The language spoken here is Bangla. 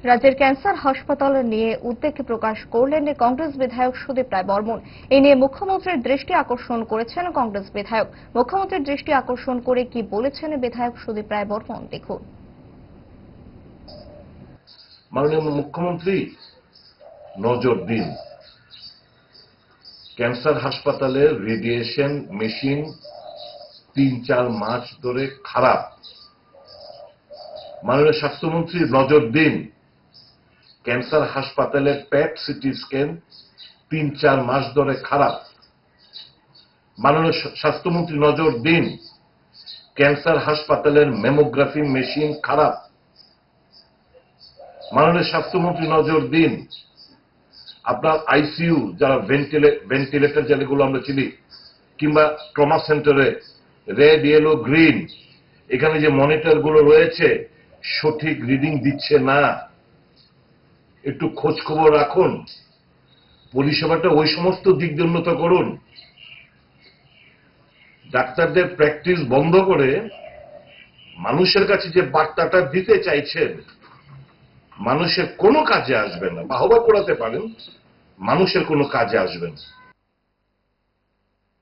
রাজ্যের ক্যান্সার হাসপাতাল নিয়ে উদ্বেগ প্রকাশ করলেন কংগ্রেস বিধায়ক সুদীপ রায় বর্মন। এ নিয়ে মুখ্যমন্ত্রীর দৃষ্টি আকর্ষণ করেছেন কংগ্রেস বিধায়ক। মুখ্যমন্ত্রীর দৃষ্টি আকর্ষণ করে কি বলেছেন বিধায়ক সুদীপ রায় বর্মন, দেখুন। মাননীয় মুখ্যমন্ত্রী নজর দিন, ক্যান্সার হাসপাতালের রেডিয়েশন মেশিন ৩-৪ মাস ধরে খারাপ। মাননীয় স্বাস্থ্যমন্ত্রী নজর দিন, ক্যান্সার হাসপাতালের প্যাট সিটি স্ক্যান ৩-৪ মাস ধরে খারাপ। মাননীয় স্বাস্থ্যমন্ত্রী নজর দিন, ক্যান্সার হাসপাতালের মেমোগ্রাফি মেশিন খারাপ। মাননীয় স্বাস্থ্যমন্ত্রী নজর দিন, আপনার আইসিইউ যারা ভেন্টিলেটর যেগুলো আমরা চিনি, কিংবা ট্রমা সেন্টারে রেড, ইয়েলো, গ্রিন, এখানে যে মনিটর গুলো রয়েছে সঠিক রিডিং দিচ্ছে না। একটু খোঁজ খবর রাখুন, পরিষেবাটা ওই সমস্ত দিক দিয়ে উন্নত করুন। ডাক্তারদের প্র্যাকটিস বন্ধ করে মানুষের কাছে যে বার্তাটা দিতে চাইছেন, মানুষের কোনো কাজে আসবে না। বাহবা করাতে পারেন, মানুষের কোনো কাজে আসবে না।